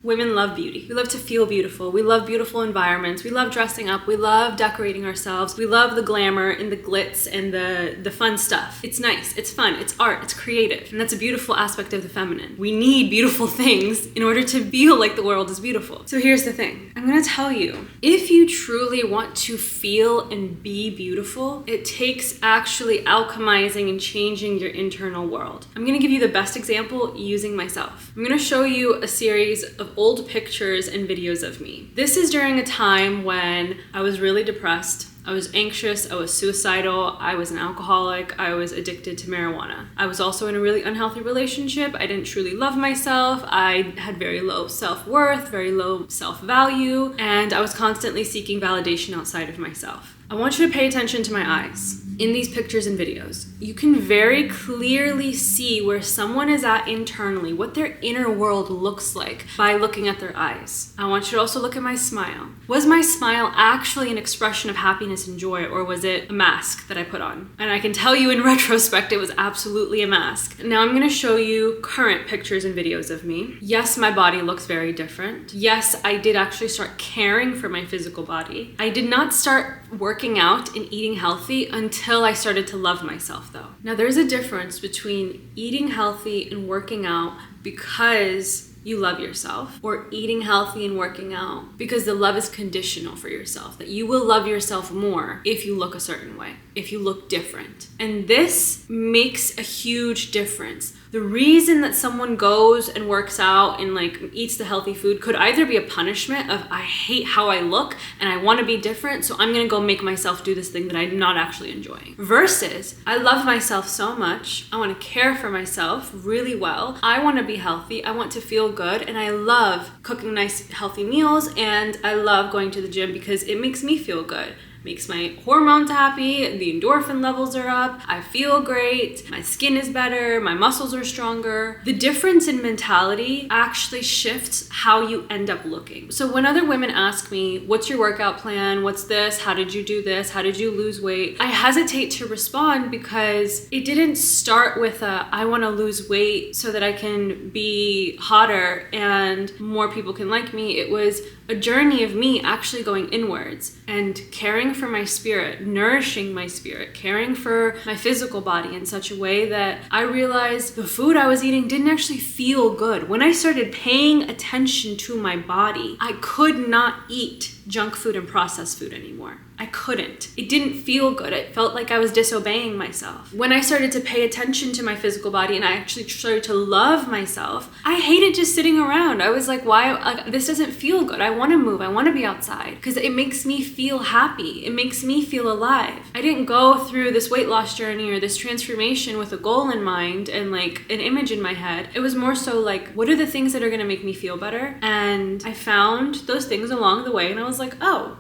Women love beauty. We love to feel beautiful. We love beautiful environments. We love dressing up. We love decorating ourselves. We love the glamour and the glitz and the fun stuff. It's nice. It's fun. It's art. It's creative. And that's a beautiful aspect of the feminine. We need beautiful things in order to feel like the world is beautiful. So here's the thing. I'm going to tell you, if you truly want to feel and be beautiful, it takes actually alchemizing and changing your internal world. I'm going to give you the best example using myself. I'm going to show you a series of old pictures and videos of me. This is during a time when I was really depressed. I was anxious, I was suicidal, I was an alcoholic, I was addicted to marijuana. I was also in a really unhealthy relationship. I didn't truly love myself. I had very low self-worth, very low self-value, and I was constantly seeking validation outside of myself. I want you to pay attention to my eyes. In these pictures and videos, you can very clearly see where someone is at internally, what their inner world looks like by looking at their eyes. I want you to also look at my smile. Was my smile actually an expression of happiness and joy, or was it a mask that I put on? And I can tell you in retrospect, it was absolutely a mask. Now I'm gonna show you current pictures and videos of me. Yes, my body looks very different. Yes, I did actually start caring for my physical body. I did not start working out and eating healthy until I started to love myself though. Now there's a difference between eating healthy and working out because you love yourself, or eating healthy and working out because the love is conditional for yourself, that you will love yourself more if you look a certain way, if you look different. And this makes a huge difference. The reason that someone goes and works out and eats the healthy food could either be a punishment of, I hate how I look and I want to be different, so I'm going to go make myself do this thing that I'm not actually enjoying. Versus, I love myself so much, I want to care for myself really well, I want to be healthy, I want to feel good, and I love cooking nice healthy meals, and I love going to the gym because it makes me feel good. Makes my hormones happy, the endorphin levels are up, I feel great, my skin is better, my muscles are stronger. The difference in mentality actually shifts how you end up looking. So when other women ask me, what's your workout plan? What's this? How did you do this? How did you lose weight? I hesitate to respond because it didn't start with I want to lose weight so that I can be hotter and more people can like me. It was a journey of me actually going inwards and caring for my spirit, nourishing my spirit, caring for my physical body in such a way that I realized the food I was eating didn't actually feel good. When I started paying attention to my body, I could not eat junk food and processed food anymore. I couldn't. It didn't feel good. It felt like I was disobeying myself. When I started to pay attention to my physical body and I actually started to love myself, I hated just sitting around. I was like, why? This doesn't feel good. I want to move. I want to be outside because it makes me feel happy. It makes me feel alive. I didn't go through this weight loss journey or this transformation with a goal in mind and an image in my head. It was more so what are the things that are going to make me feel better? And I found those things along the way and I was like, oh,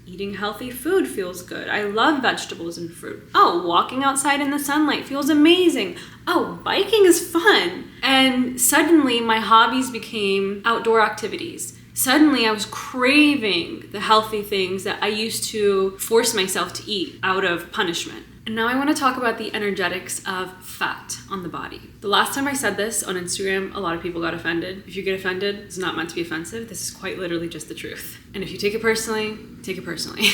eating healthy food feels good. I love vegetables and fruit. Oh, walking outside in the sunlight feels amazing. Oh, biking is fun. And suddenly my hobbies became outdoor activities. Suddenly I was craving the healthy things that I used to force myself to eat out of punishment. And now I want to talk about the energetics of fat on the body. The last time I said this on Instagram, a lot of people got offended. If you get offended, it's not meant to be offensive. This is quite literally just the truth. And if you take it personally, take it personally.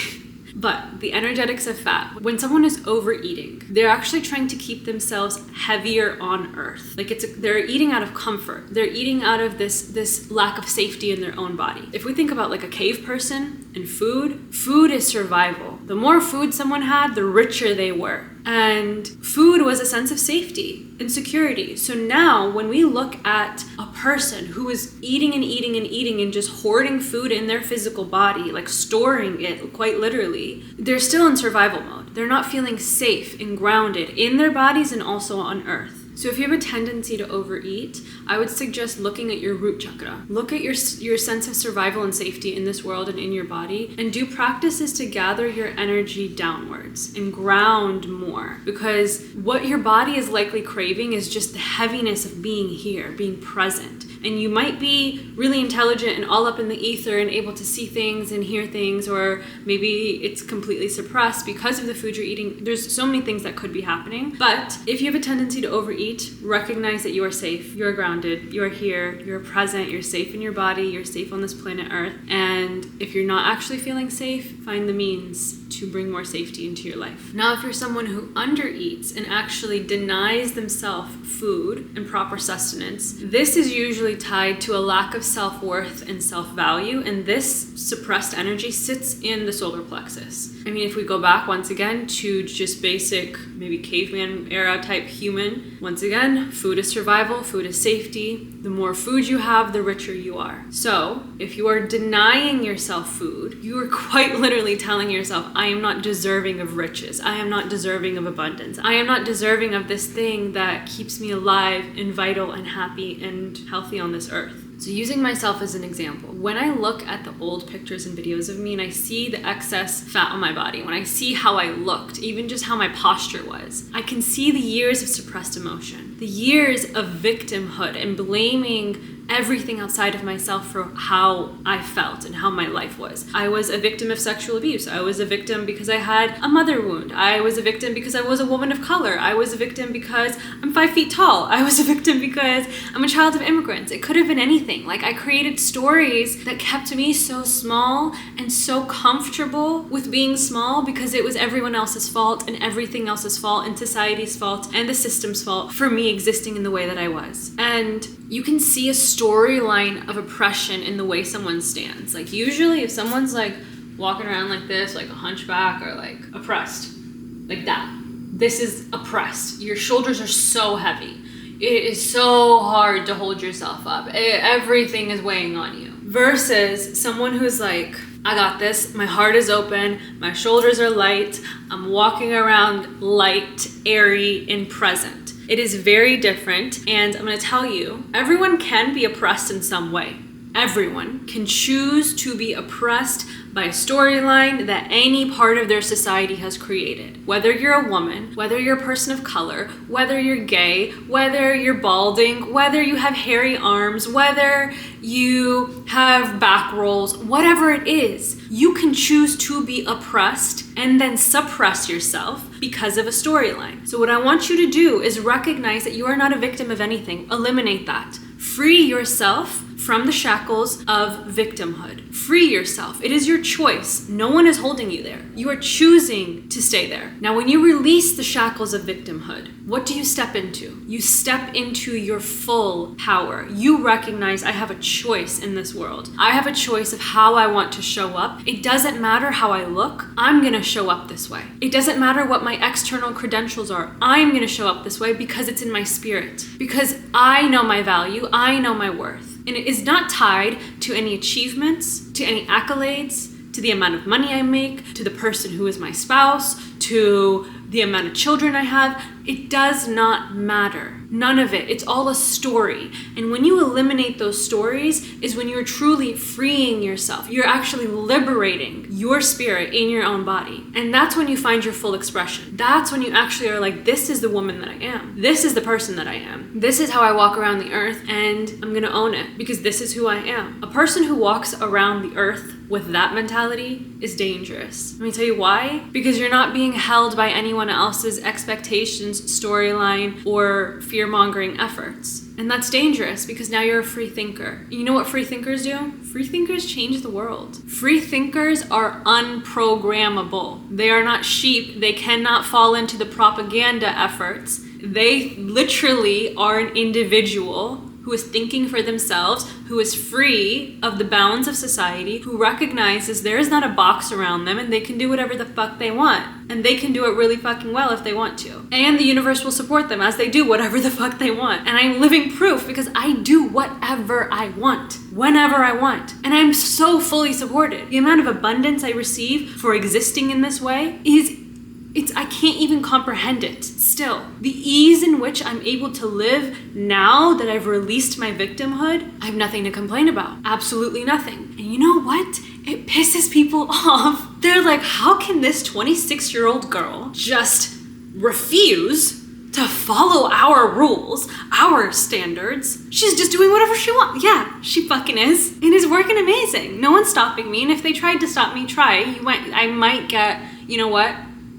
But the energetics of fat, when someone is overeating, they're actually trying to keep themselves heavier on earth. They're eating out of comfort. They're eating out of this lack of safety in their own body. If we think about a cave person and food is survival. The more food someone had, the richer they were. And food was a sense of safety and security. So now when we look at a person who is eating and eating and eating and just hoarding food in their physical body, storing it quite literally, they're still in survival mode. They're not feeling safe and grounded in their bodies and also on earth. So if you have a tendency to overeat, I would suggest looking at your root chakra. Look at your sense of survival and safety in this world and in your body, and do practices to gather your energy downwards and ground more. Because what your body is likely craving is just the heaviness of being here, being present. And you might be really intelligent and all up in the ether and able to see things and hear things, or maybe it's completely suppressed because of the food you're eating. There's so many things that could be happening. But if you have a tendency to overeat, recognize that you are safe, you are grounded, you are here, you're present, you're safe in your body, you're safe on this planet Earth. And if you're not actually feeling safe, find the means to bring more safety into your life. Now, if you're someone who undereats and actually denies themselves food and proper sustenance, this is usually tied to a lack of self-worth and self-value, and this suppressed energy sits in the solar plexus. I mean, if we go back once again to just basic, maybe caveman era type human, once again, food is survival, food is safety. The more food you have, the richer you are. So if you are denying yourself food, you are quite literally telling yourself, I am not deserving of riches. I am not deserving of abundance. I am not deserving of this thing that keeps me alive and vital and happy and healthy on this earth. So using myself as an example, when I look at the old pictures and videos of me and I see the excess fat on my body, when I see how I looked, even just how my posture was, I can see the years of suppressed emotion, the years of victimhood and blaming everything outside of myself for how I felt and how my life was. I was a victim of sexual abuse. I was a victim because I had a mother wound. I was a victim because I was a woman of color. I was a victim because I'm 5 feet tall. I was a victim because I'm a child of immigrants. It could have been anything. Like, I created stories that kept me so small and so comfortable with being small because it was everyone else's fault and everything else's fault and society's fault and the system's fault for me existing in the way that I was. And you can see a storyline of oppression in the way someone stands. Like, usually if someone's like walking around like this, like a hunchback or like oppressed, like that, this is oppressed. Your shoulders are so heavy. It is so hard to hold yourself up. Everything is weighing on you. Versus someone who's like, I got this, my heart is open, my shoulders are light, I'm walking around light, airy, and present. It is very different, and I'm going to tell you, everyone can be oppressed in some way. Everyone can choose to be oppressed by a storyline that any part of their society has created. Whether you're a woman, whether you're a person of color, whether you're gay, whether you're balding, whether you have hairy arms, whether you have back rolls, whatever it is, you can choose to be oppressed and then suppress yourself because of a storyline. So what I want you to do is recognize that you are not a victim of anything. Eliminate that. Free yourself from the shackles of victimhood. Free yourself. It is your choice. No one is holding you there. You are choosing to stay there. Now, when you release the shackles of victimhood, what do you step into? You step into your full power. You recognize, I have a choice in this world. I have a choice of how I want to show up. It doesn't matter how I look. I'm going to show up this way. It doesn't matter what my external credentials are. I'm going to show up this way because it's in my spirit. Because I know my value. I know my worth. And it is not tied to any achievements, to any accolades, to the amount of money I make, to the person who is my spouse, to the amount of children I have. It does not matter. None of it. It's all a story. And when you eliminate those stories is when you're truly freeing yourself. You're actually liberating your spirit in your own body. And that's when you find your full expression. That's when you actually are like, this is the woman that I am. This is the person that I am. This is how I walk around the earth, and I'm going to own it because this is who I am. A person who walks around the earth with that mentality is dangerous. Let me tell you why. Because you're not being held by anyone else's expectations, storyline, or fear-mongering efforts. And that's dangerous because now you're a free thinker. You know what free thinkers do? Free thinkers change the world. Free thinkers are unprogrammable. They are not sheep. They cannot fall into the propaganda efforts. They literally are an individual who is thinking for themselves, who is free of the bounds of society, who recognizes there is not a box around them and they can do whatever the fuck they want. And they can do it really fucking well if they want to. And the universe will support them as they do whatever the fuck they want. And I'm living proof because I do whatever I want, whenever I want. And I'm so fully supported. The amount of abundance I receive for existing in this way I can't even comprehend it still. The ease in which I'm able to live now that I've released my victimhood, I have nothing to complain about. Absolutely nothing. And you know what? It pisses people off. They're like, how can this 26-year-old girl just refuse to follow our rules, our standards. She's just doing whatever she wants. Yeah, she fucking is. And it's working amazing. No one's stopping me. And if they tried to stop me, I might get, you know what?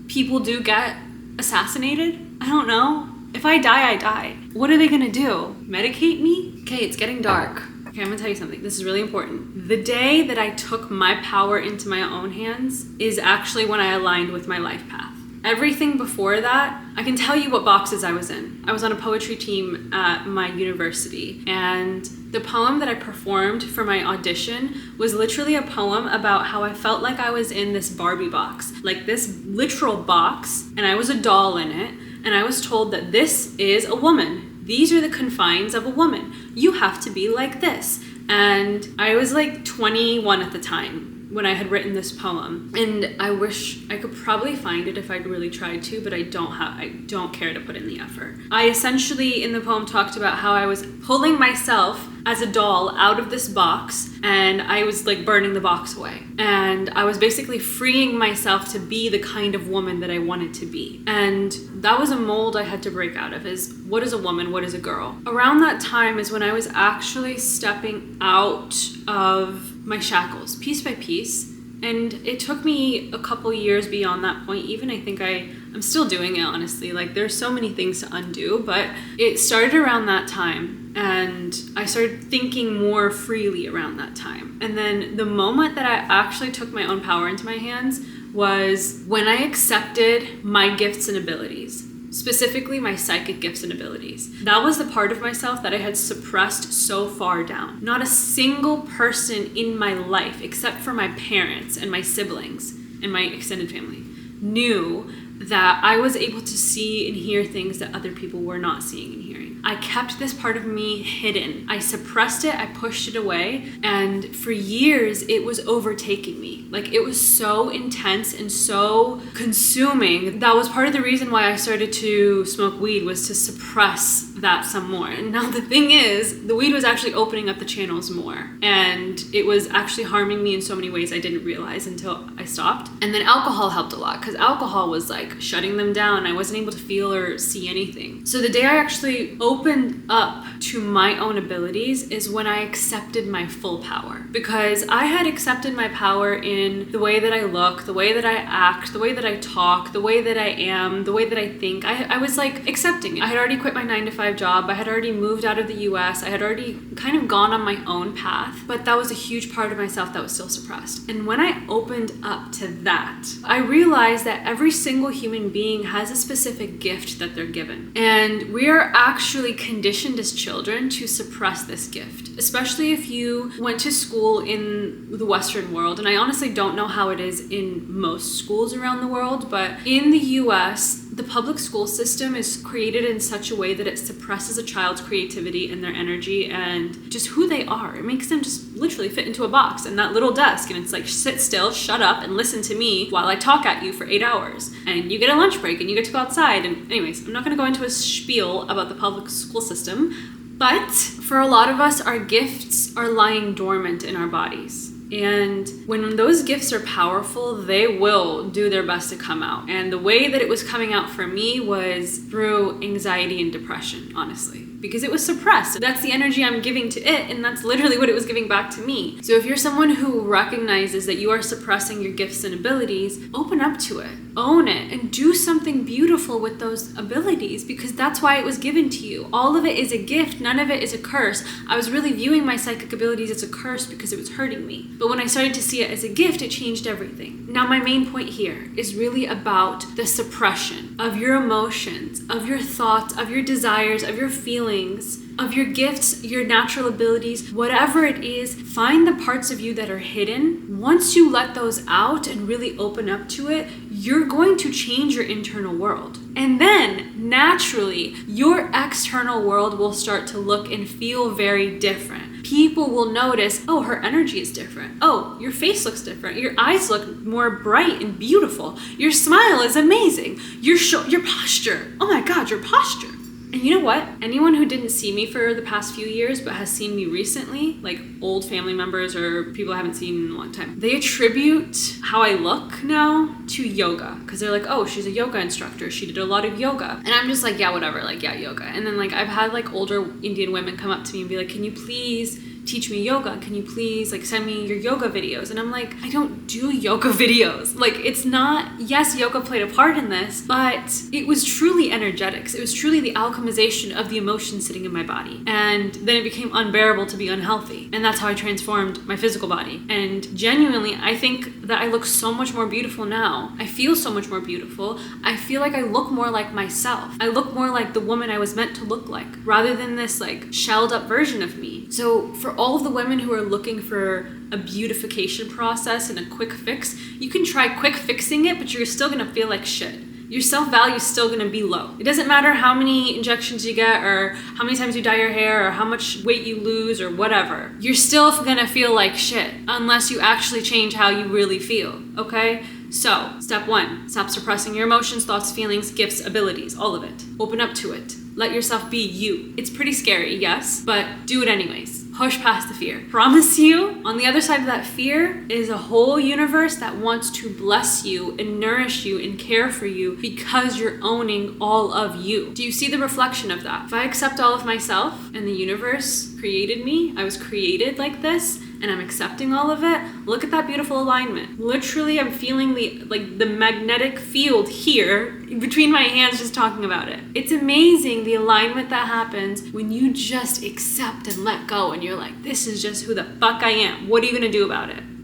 People do get assassinated. I don't know. If I die, I die. What are they gonna do? Medicate me? Okay, it's getting dark. Okay, I'm gonna tell you something. This is really important. The day that I took my power into my own hands is actually when I aligned with my life path. Everything before that, I can tell you what boxes I was in. I was on a poetry team at my university, and the poem that I performed for my audition was literally a poem about how I felt like I was in this Barbie box, like this literal box, and I was a doll in it, and I was told that this is a woman. These are the confines of a woman. You have to be like this. And I was like 21 at the time when I had written this poem, and I wish I could probably find it if I'd really tried to, but I don't care to put in the effort. I essentially in the poem talked about how I was pulling myself as a doll out of this box, and I was like burning the box away, and I was basically freeing myself to be the kind of woman that I wanted to be. And that was a mold I had to break out of, is what is a woman, what is a girl. Around that time is when I was actually stepping out of my shackles piece by piece, and it took me a couple years beyond that point. Even I think I'm still doing it, honestly. Like, there's so many things to undo, but it started around that time, and I started thinking more freely around that time. And then the moment that I actually took my own power into my hands was when I accepted my gifts and abilities. Specifically my psychic gifts and abilities. That was the part of myself that I had suppressed so far down. Not a single person in my life, except for my parents and my siblings and my extended family, knew that I was able to see and hear things that other people were not seeing and hearing. I kept this part of me hidden. I suppressed it, I pushed it away, and for years it was overtaking me. Like, it was so intense and so consuming. That was part of the reason why I started to smoke weed, was to suppress that some more. And now the thing is, the weed was actually opening up the channels more, and it was actually harming me in so many ways I didn't realize until I stopped. And then alcohol helped a lot, because alcohol was like shutting them down. I wasn't able to feel or see anything. So the day I actually opened up to my own abilities is when I accepted my full power, because I had accepted my power in the way that I look, the way that I act, the way that I talk, the way that I am, the way that I think. I was like accepting it. I had already quit my 9-to-5 job. I had already moved out of the US. I had already kind of gone on my own path, but that was a huge part of myself that was still suppressed. And when I opened up to that, I realized that every single human being has a specific gift that they're given. And we are actually conditioned as children to suppress this gift, especially if you went to school in the Western world. And I honestly don't know how it is in most schools around the world, but in the US, the public school system is created in such a way that it suppresses a child's creativity and their energy and just who they are. It makes them just literally fit into a box and that little desk, and it's like, sit still, shut up, and listen to me while I talk at you for 8 hours. And you get a lunch break and you get to go outside. And anyways, I'm not gonna go into a spiel about the public school system, but for a lot of us, our gifts are lying dormant in our bodies. And when those gifts are powerful, they will do their best to come out. And the way that it was coming out for me was through anxiety and depression, honestly, because it was suppressed. That's the energy I'm giving to it, and that's literally what it was giving back to me. So if you're someone who recognizes that you are suppressing your gifts and abilities, open up to it, own it, and do something beautiful with those abilities, because that's why it was given to you. All of it is a gift, none of it is a curse. I was really viewing my psychic abilities as a curse because it was hurting me. But when I started to see it as a gift, it changed everything. Now my main point here is really about the suppression of your emotions, of your thoughts, of your desires, of your feelings, of your gifts, your natural abilities, whatever it is. Find the parts of you that are hidden. Once you let those out and really open up to it, you're going to change your internal world. And then naturally, your external world will start to look and feel very different. People will notice, oh, her energy is different. Oh, your face looks different. Your eyes look more bright and beautiful. Your smile is amazing. Your posture, oh my God, your posture. And you know what? Anyone who didn't see me for the past few years but has seen me recently, like old family members or people I haven't seen in a long time, they attribute how I look now to yoga. Because they're like, oh, she's a yoga instructor. She did a lot of yoga. And I'm just like, yeah, whatever. Like, yeah, yoga. And then like I've had like older Indian women come up to me and be like, can you please teach me yoga? Can you please like send me your yoga videos? And I'm like, I don't do yoga videos. Like, it's not, yes, yoga played a part in this, but it was truly energetics. It was truly the alchemization of the emotion sitting in my body. And then it became unbearable to be unhealthy. And that's how I transformed my physical body. And genuinely, I think that I look so much more beautiful now. I feel so much more beautiful. I feel like I look more like myself. I look more like the woman I was meant to look like, rather than this like shelled up version of me. So for all of the women who are looking for a beautification process and a quick fix, you can try quick fixing it, but you're still gonna feel like shit. Your self-value is still gonna be low. It doesn't matter how many injections you get or how many times you dye your hair or how much weight you lose or whatever. You're still gonna feel like shit unless you actually change how you really feel, okay? So, step 1, stop suppressing your emotions, thoughts, feelings, gifts, abilities, all of it. Open up to it. Let yourself be you. It's pretty scary, yes, but do it anyways. Push past the fear. Promise you, on the other side of that fear is a whole universe that wants to bless you and nourish you and care for you because you're owning all of you. Do you see the reflection of that? If I accept all of myself and the universe created me, I was created like this, and I'm accepting all of it, look at that beautiful alignment. Literally, I'm feeling the magnetic field here between my hands just talking about it. It's amazing the alignment that happens when you just accept and let go and you're like, this is just who the fuck I am. What are you gonna do about it?